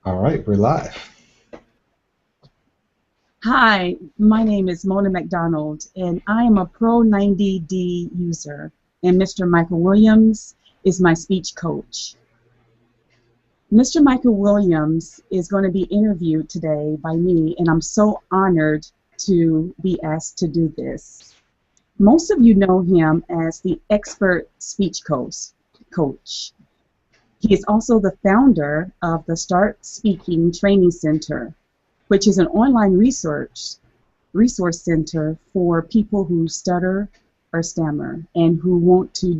All right, we're live. Hi, my name is Mona McDonald, and I am a Pro 90D user, and Mr. Michael Williams is my speech coach. Mr. Michael Williams is going to be interviewed today by me, and I'm so honored to be asked to do this. Most of you know him as the expert speech coach. He is also the founder of the Start Speaking Training Center, which is an online resource center for people who stutter or stammer and who want to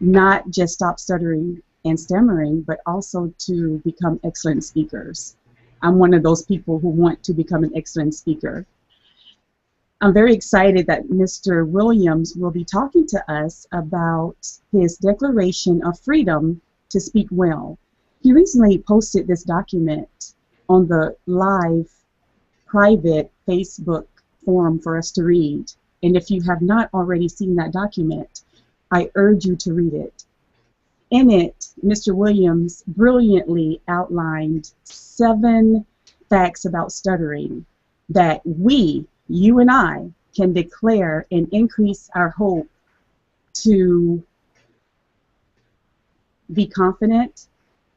not just stop stuttering and stammering, but also to become excellent speakers. I'm one of those people who want to become an excellent speaker. I'm very excited that Mr. Williams will be talking to us about his Declaration of Freedom to Speak Well. He recently posted this document on the live private Facebook forum for us to read. And if you have not already seen that document, I urge you to read it. In it, Mr. Williams brilliantly outlined 7 facts about stuttering that you and I, can declare and increase our hope to be confident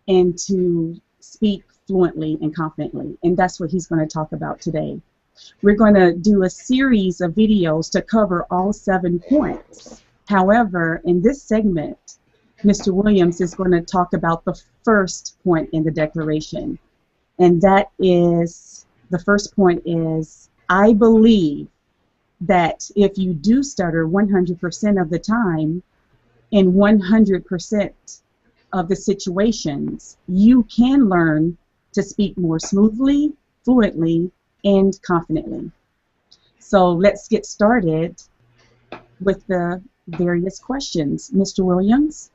and to speak fluently and confidently. And that's what he's going to talk about today. We're going to do a series of videos to cover all 7 points. However, in this segment, Mr. Williams is going to talk about the first point in the declaration. And that is, the first point is, I believe that if you do stutter 100% of the time, in 100% of the situations, you can learn to speak more smoothly, fluently, and confidently. So let's get started with the various questions. Mr. Williams?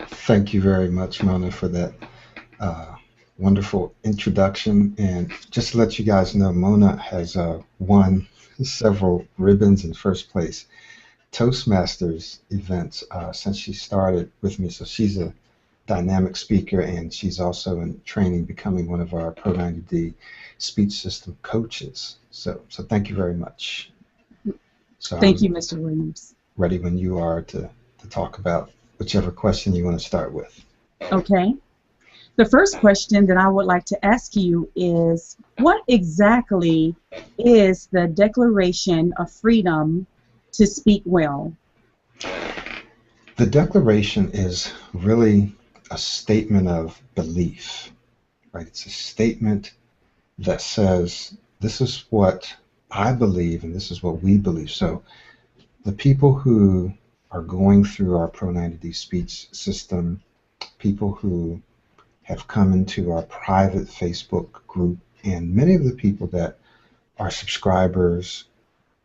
Thank you very much, Mona, for that wonderful introduction. And just to let you guys know, Mona has won several ribbons in first place Toastmasters events since she started with me. So she's a dynamic speaker, and she's also in training, becoming one of our Pro 90D speech system coaches. So thank you very much. So Thank you, Mr. Williams. Ready when you are to talk about whichever question you want to start with. Okay. The first question that I would like to ask you is, what exactly is the Declaration of Freedom to Speak Well? The Declaration is really a statement of belief, right? It's a statement that says, this is what I believe and this is what we believe. So the people who are going through our Pro 90D speech system, people who have come into our private Facebook group, and many of the people that are subscribers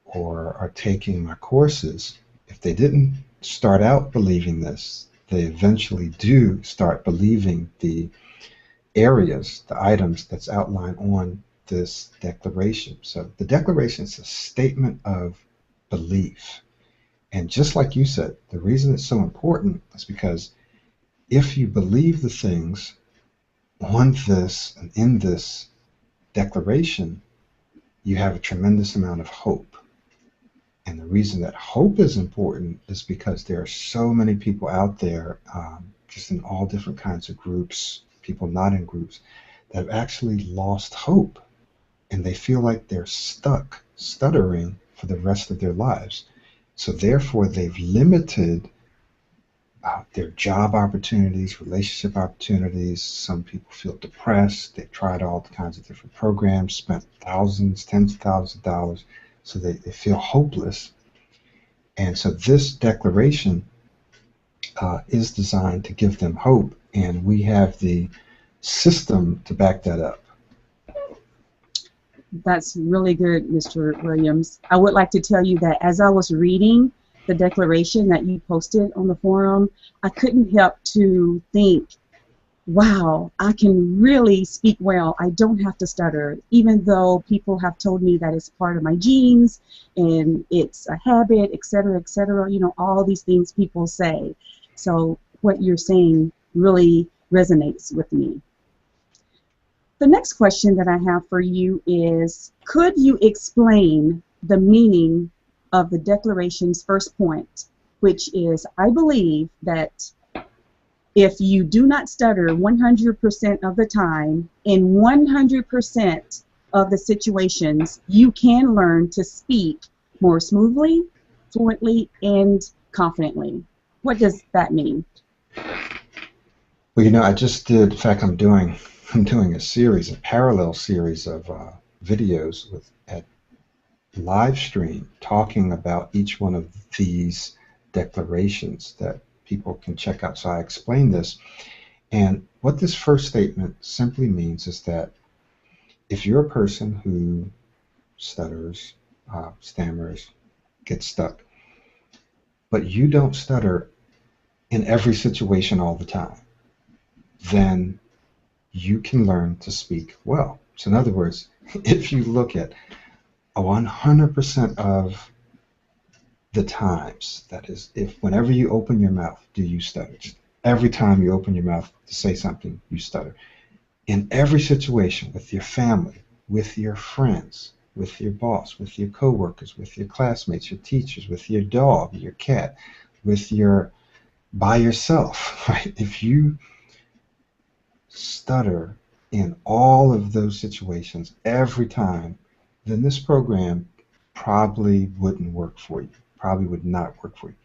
or are taking my courses, if they didn't start out believing this, they eventually do start believing the areas, the items that's outlined on this declaration. So the declaration is a statement of belief. And just like you said, the reason it's so important is because if you believe the things on this and in this declaration, you have a tremendous amount of hope. And the reason that hope is important is because there are so many people out there, just in all different kinds of groups, people not in groups, that have actually lost hope. And they feel like they're stuck, stuttering for the rest of their lives. So therefore, they've limited their job opportunities, relationship opportunities. Some people feel depressed. They've tried all kinds of different programs, spent thousands, tens of thousands of dollars, so they feel hopeless. And so this declaration is designed to give them hope, and we have the system to back that up. That's really good, Mr. Williams. I would like to tell you that as I was reading the declaration that you posted on the forum, I couldn't help to think, wow, I can really speak well. I don't have to stutter, even though people have told me that it's part of my genes and it's a habit, etc., etc. You know, all these things people say. So what you're saying really resonates with me. The next question that I have for you is, could you explain the meaning of the Declaration's first point, which is, I believe that if you do not stutter 100% of the time, in 100% of the situations, you can learn to speak more smoothly, fluently, and confidently. What does that mean? Well, you know, I just did. In fact, I'm doing a series, a parallel series of videos with at live stream talking about each one of these declarations that people can check out. So I explained this, and what this first statement simply means is that if you're a person who stutters, stammers, gets stuck, but you don't stutter in every situation all the time, then you can learn to speak well. So, in other words, if you look at 100% of the times, that is, if whenever you open your mouth, do you stutter? Just every time you open your mouth to say something, you stutter. In every situation, with your family, with your friends, with your boss, with your coworkers, with your classmates, your teachers, with your dog, your cat, with your by yourself, right? If you stutter in all of those situations every time, then this program probably wouldn't work for you, probably would not work for you.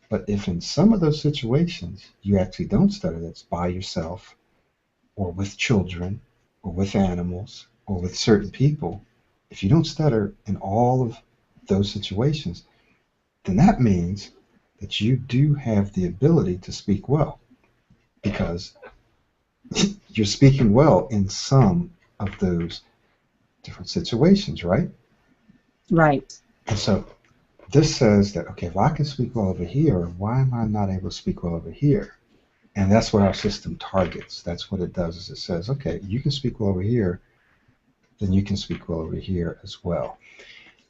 But if in some of those situations you actually don't stutter, that's by yourself or with children or with animals or with certain people, if you don't stutter in all of those situations, then that means that you do have the ability to speak well because you're speaking well in some of those different situations, right? Right. And so this says that, okay, if I can speak well over here, why am I not able to speak well over here? And that's what our system targets. That's what it does is it says, okay, you can speak well over here, then you can speak well over here as well.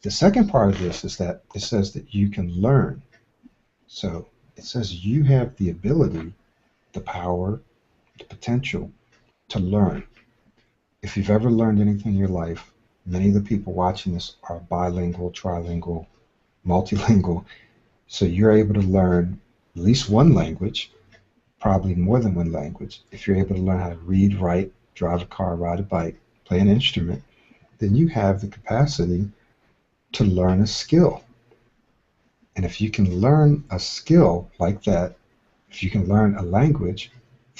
The second part of this is that it says that you can learn. So it says you have the ability, the power, the potential to learn. If you've ever learned anything in your life, many of the people watching this are bilingual, trilingual, multilingual. So you're able to learn at least one language, probably more than one language. If you're able to learn how to read, write, drive a car, ride a bike, play an instrument, then you have the capacity to learn a skill. And if you can learn a skill like that, if you can learn a language,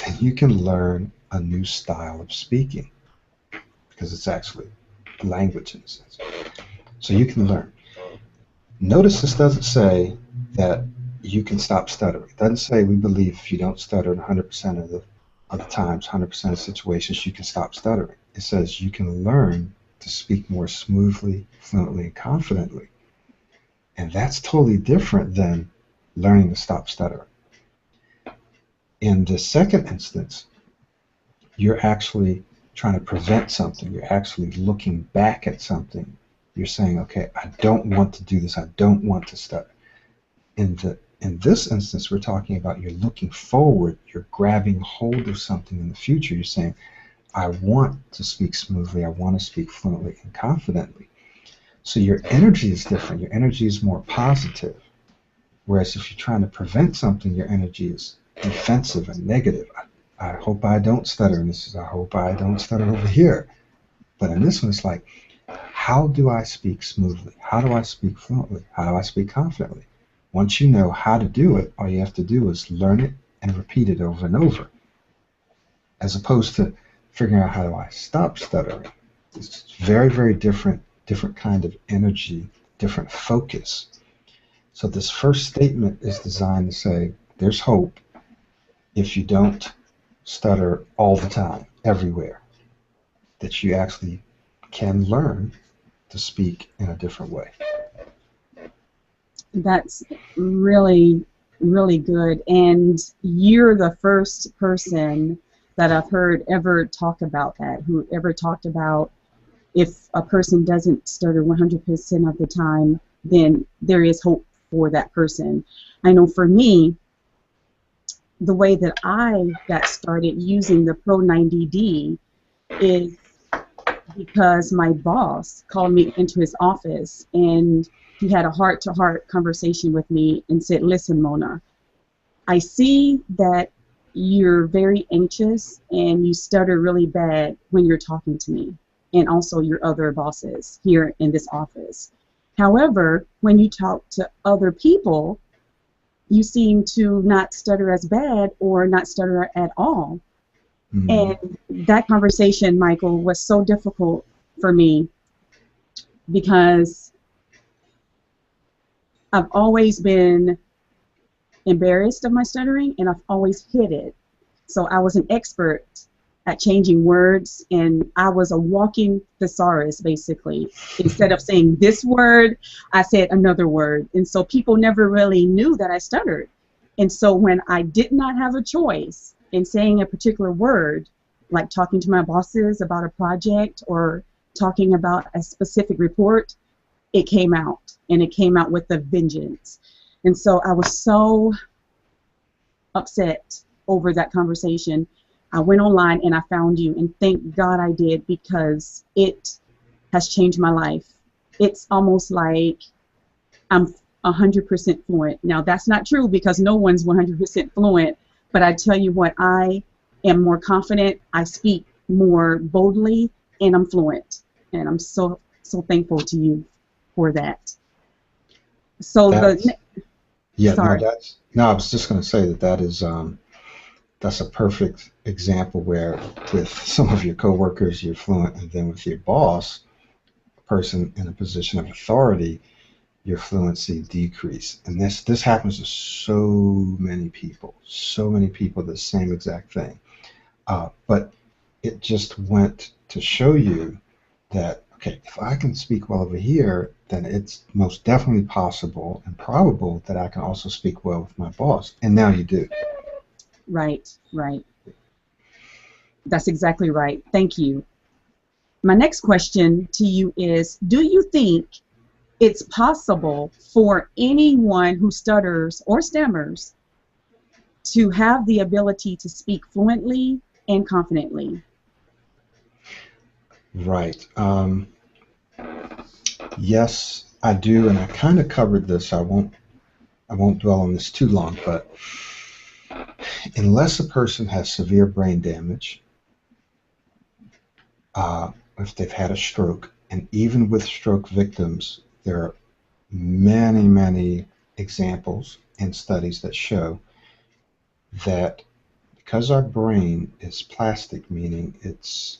then you can learn a new style of speaking because it's actually a language in a sense. So you can learn. Notice this doesn't say that you can stop stuttering. It doesn't say we believe if you don't stutter 100% of the times, 100% of situations, you can stop stuttering. It says you can learn to speak more smoothly, fluently, and confidently. And that's totally different than learning to stop stuttering. In the second instance, you're actually trying to prevent something. You're actually looking back at something. You're saying, okay, I don't want to do this. I don't want to stutter. In this instance, we're talking about you're looking forward. You're grabbing hold of something in the future. You're saying, I want to speak smoothly. I want to speak fluently and confidently. So your energy is different. Your energy is more positive. Whereas if you're trying to prevent something, your energy is defensive and negative. I hope I don't stutter. And this is, I hope I don't stutter over here. But in this one, it's like, how do I speak smoothly? How do I speak fluently? How do I speak confidently? Once you know how to do it, all you have to do is learn it and repeat it over and over, as opposed to figuring out how do I stop stuttering. It's very, very different kind of energy, different focus. So this first statement is designed to say there's hope if you don't stutter all the time, everywhere, that you actually can learn to speak in a different way. That's really, really good. And you're the first person that I've heard ever talk about that, who ever talked about if a person doesn't stutter 100% of the time, then there is hope for that person. I know for me, the way that I got started using the Pro 90D is because my boss called me into his office and he had a heart-to-heart conversation with me and said, "Listen, Mona, I see that you're very anxious and you stutter really bad when you're talking to me and also your other bosses here in this office. However, when you talk to other people, you seem to not stutter as bad or not stutter at all." Mm. And that conversation, Michael, was so difficult for me because I've always been embarrassed of my stuttering and I've always hid it. So I was an expert at changing words and I was a walking thesaurus basically. Instead of saying this word, I said another word. And so people never really knew that I stuttered. And so when I did not have a choice in saying a particular word, like talking to my bosses about a project or talking about a specific report, it came out and it came out with a vengeance. And so I was so upset over that conversation. I went online and I found you, and thank God I did because it has changed my life. It's almost like I'm 100% fluent. Now, that's not true because no one's 100% fluent, but I tell you what, I am more confident, I speak more boldly, and I'm fluent. And I'm so, so thankful to you for that. So That's yeah, no, sorry. that's no, I was just going to say that that's a perfect example where with some of your coworkers you're fluent, and then with your boss, a person in a position of authority, your fluency decrease. And this happens to so many people, the same exact thing. But it just went to show you that, okay, if I can speak well over here, then it's most definitely possible and probable that I can also speak well with my boss. And now you do. Right, right. That's exactly right. Thank you. My next question to you is, do you think it's possible for anyone who stutters or stammers to have the ability to speak fluently and confidently? Right. Yes, I do, and I kind of covered this. I won't dwell on this too long, but unless a person has severe brain damage, if they've had a stroke, and even with stroke victims, there are many examples and studies that show that because our brain is plastic, meaning it's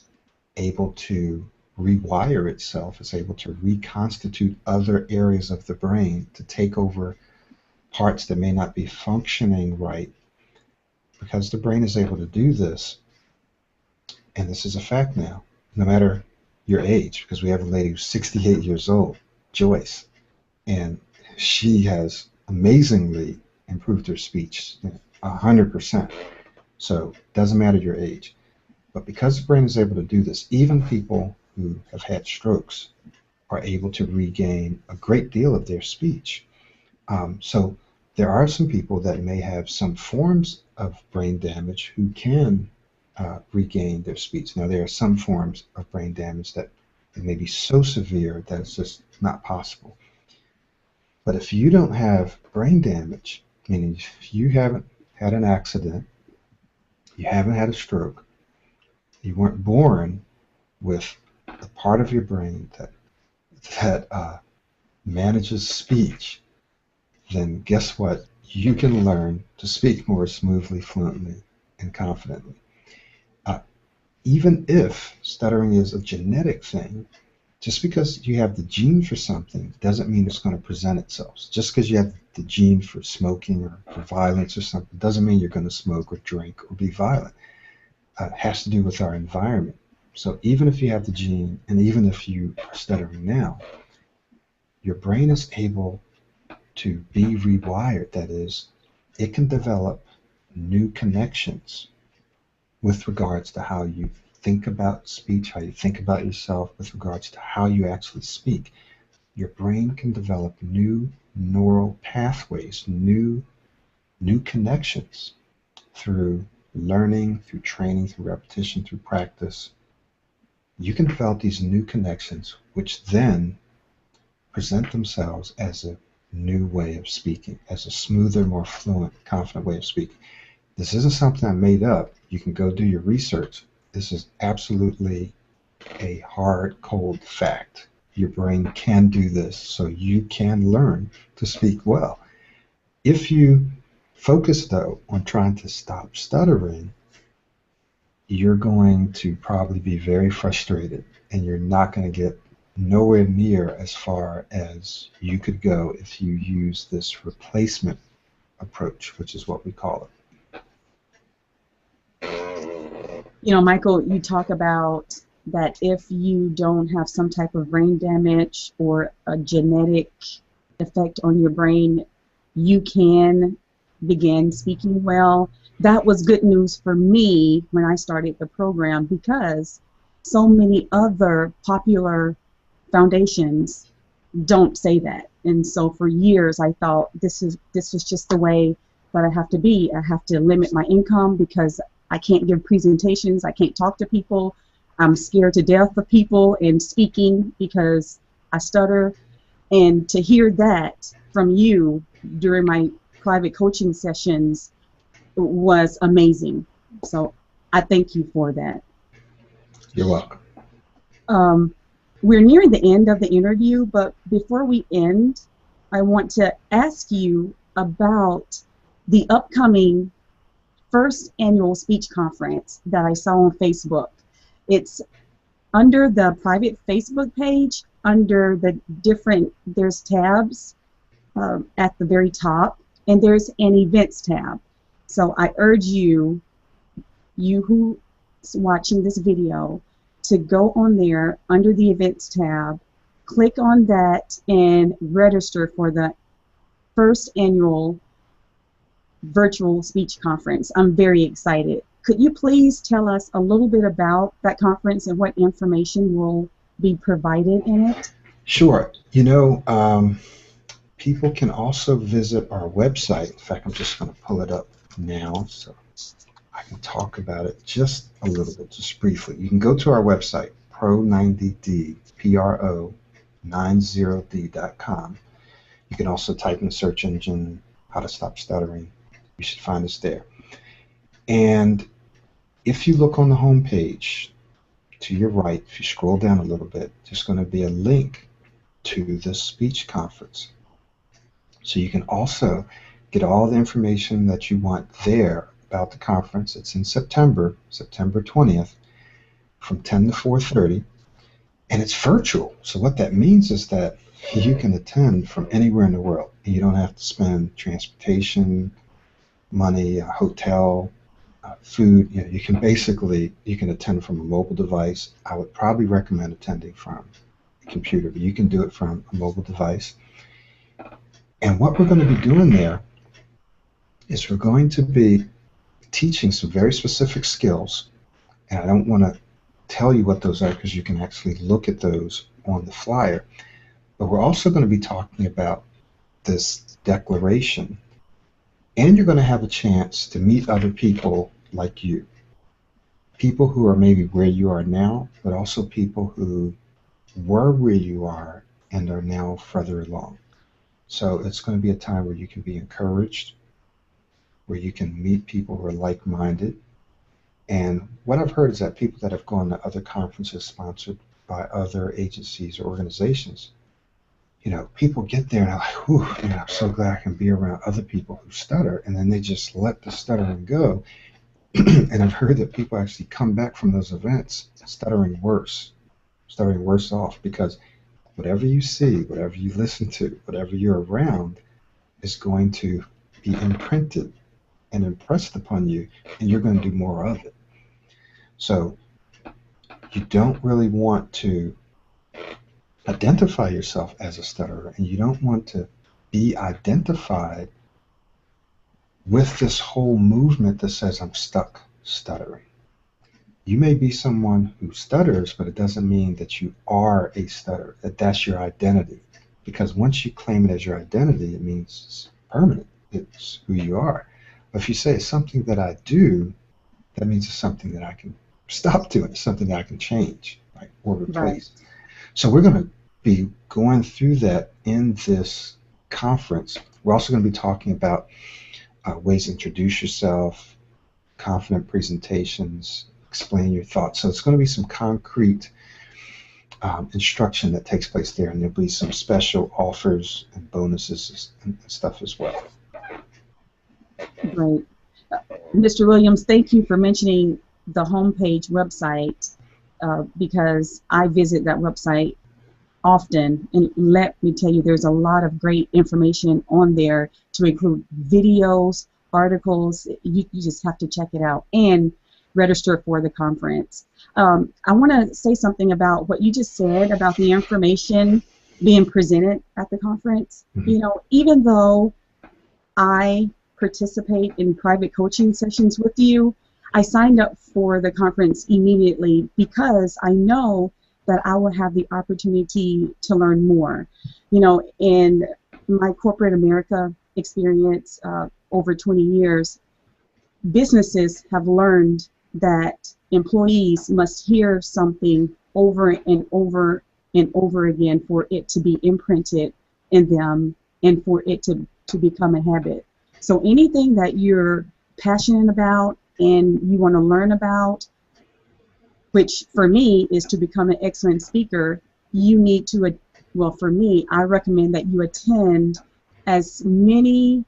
able to rewire itself, it's able to reconstitute other areas of the brain to take over parts that may not be functioning right. Because the brain is able to do this, and this is a fact now, no matter your age, because we have a lady who's 68 years old, Joyce, and she has amazingly improved her speech 100%. So it doesn't matter your age. But because the brain is able to do this, even people who have had strokes are able to regain a great deal of their speech. So there are some people that may have some forms of brain damage who can regain their speech. Now, there are some forms of brain damage that may be so severe that it's just not possible. But if you don't have brain damage, meaning if you haven't had an accident, you haven't had a stroke, you weren't born with the part of your brain that manages speech, then guess what? You can learn to speak more smoothly, fluently, and confidently. Uh, Even if stuttering is a genetic thing, just because you have the gene for something doesn't mean it's going to present itself. Just because you have the gene for smoking or for violence or something doesn't mean you're going to smoke or drink or be violent. It has to do with our environment. So even if you have the gene, and even if you are stuttering now, your brain is able to be rewired. That is, it can develop new connections with regards to how you think about speech, how you think about yourself, with regards to how you actually speak. Your brain can develop new neural pathways, new connections through learning, through training, through repetition, through practice. you can develop these new connections, which then present themselves as a new way of speaking, as a smoother, more fluent, confident way of speaking. This isn't something I made up. You can go do your research. This is absolutely a hard, cold fact. Your brain can do this, so you can learn to speak well. If you focus, though, on trying to stop stuttering, you're going to probably be very frustrated and you're not going to get nowhere near as far as you could go if you use this replacement approach, which is what we call You know, Michael, you talk about that if you don't have some type of brain damage or a genetic effect on your brain, you can begin speaking well. That was good news for me when I started the program because so many other popular foundations don't say that. And so for years I thought this is just the way that I have to be. I have to limit my income because I can't give presentations, I can't talk to people. I'm scared to death of people and speaking because I stutter. And to hear that from you during my private coaching sessions was amazing. So I thank you for that. it. You're welcome. Um, we're nearing the end of the interview, but before we end, I want to ask you about the upcoming first annual speech conference that I saw on Facebook. It's under the private Facebook page, under the different, there's tabs at the very top, and there's an events tab. So I urge you, you who's watching this video, to go on there under the events tab, click on that, and register for the first annual virtual speech conference. I'm very excited. Could you please tell us a little bit about that conference and what information will be provided in it? Sure. People can also visit our website. In fact, I'm just going to pull it up now so I can talk about it just a little bit, just briefly. You can go to our website, pro90d, pro90d.com. You can also type in the search engine, how to stop stuttering. You should find us there. And if you look on the home page to your right, if you scroll down a little bit, there's going to be a link to the speech conference. So you can also get all the information that you want there about the conference. It's in September 20th, from 10 to 4:30, and it's virtual. So what that means is that you can attend from anywhere in the world, and you don't have to spend transportation, money, a hotel, food. You can attend from a mobile device. I would probably recommend attending from a computer, but you can do it from a mobile device. And what we're going to be doing there is we're going to be teaching some very specific skills, and I don't want to tell you what those are because you can actually look at those on the flyer, but we're also going to be talking about this declaration, and you're going to have a chance to meet other people like you, people who are maybe where you are now, but also people who were where you are and are now further along. So it's going to be a time where you can be encouraged, where you can meet people who are like-minded. And what I've heard is that people that have gone to other conferences sponsored by other agencies or organizations, people get there and they're like, whew, I'm so glad I can be around other people who stutter, and then they just let the stuttering go. And I've heard that people actually come back from those events stuttering worse off, because whatever you see, whatever you listen to, whatever you're around is going to be imprinted and impressed upon you, and you're going to do more of it. So you don't really want to identify yourself as a stutterer, and you don't want to be identified with this whole movement that says I'm stuck stuttering. You may be someone who stutters, but it doesn't mean that you are a stutterer, that that's your identity. Because once you claim it as your identity, it means it's permanent. It's who you are. But if you say it's something that I do, that means it's something that I can stop doing. It's something that I can change. right, or Right. replace. So we're going to be going through that in this conference. We're also going to be talking about ways to introduce yourself, confident presentations, explain your thoughts. So it's going to be some concrete instruction that takes place there, and there'll be some special offers and bonuses and stuff as well. Great. Mr. Williams, thank you for mentioning the homepage website because I visit that website often, and let me tell you, there's a lot of great information on there to include videos, articles. You just have to check it out and register for the conference. I want to say something about what you just said about the information being presented at the conference. Mm-hmm. You know, even though I participate in private coaching sessions with you, I signed up for the conference immediately because I know that I will have the opportunity to learn more. You know, in my corporate America experience over 20 years, businesses have learned that employees must hear something over and over and over again for it to be imprinted in them and for it to become a habit. So anything that you're passionate about and you want to learn about, which for me is to become an excellent speaker, you need to, well, for me, I recommend that you attend as many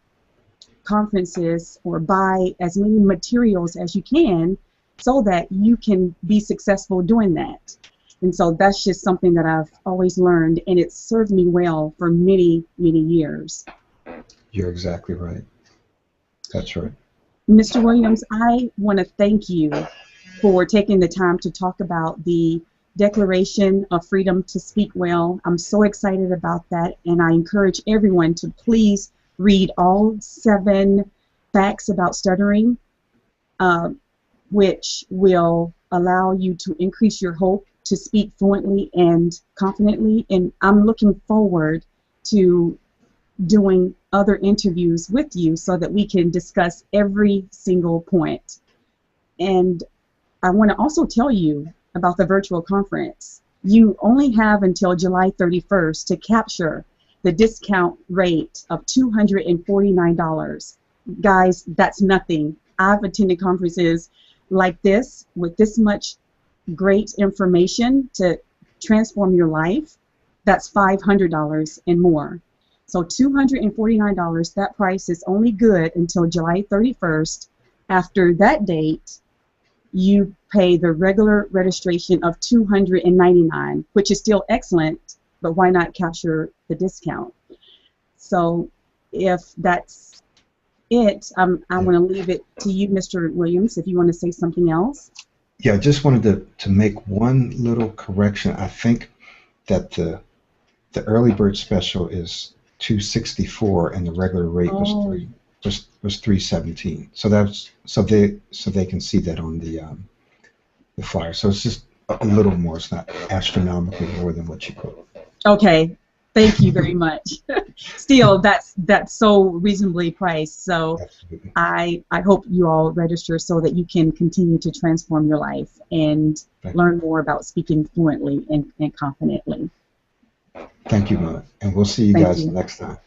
conferences or buy as many materials as you can so that you can be successful doing that. And so that's just something that I've always learned, and it's served me well for many, many years. You're exactly right. That's right. Mr. Williams, I want to thank you for taking the time to talk about the Declaration of Freedom to Speak Well. I'm so excited about that, and I encourage everyone to please read all 7 facts about stuttering, which will allow you to increase your hope to speak fluently and confidently. And I'm looking forward to doing other interviews with you so that we can discuss every single point. And I want to also tell you about the virtual conference. You only have until July 31st to capture the discount rate of $249. Guys, that's nothing. I've attended conferences like this with this much great information to transform your life. That's $500 and more. So $249, that price is only good until July 31st. After that date, you pay the regular registration of $299, which is still excellent, but why not capture the discount? So if that's it, I want to leave it to you, Mr. Williams, if you want to say something else. Yeah, I just wanted to make one little correction. I think that the early bird special is $264 and the regular rate was $317. So that's so they can see that on the flyer. So it's just a little more. It's not astronomically more than what you quote. Okay, thank you very much. Still, that's so reasonably priced. So Absolutely. I hope you all register so that you can continue to transform your life and learn more about speaking fluently and confidently. Thank you, Mona. And we'll see you guys next time.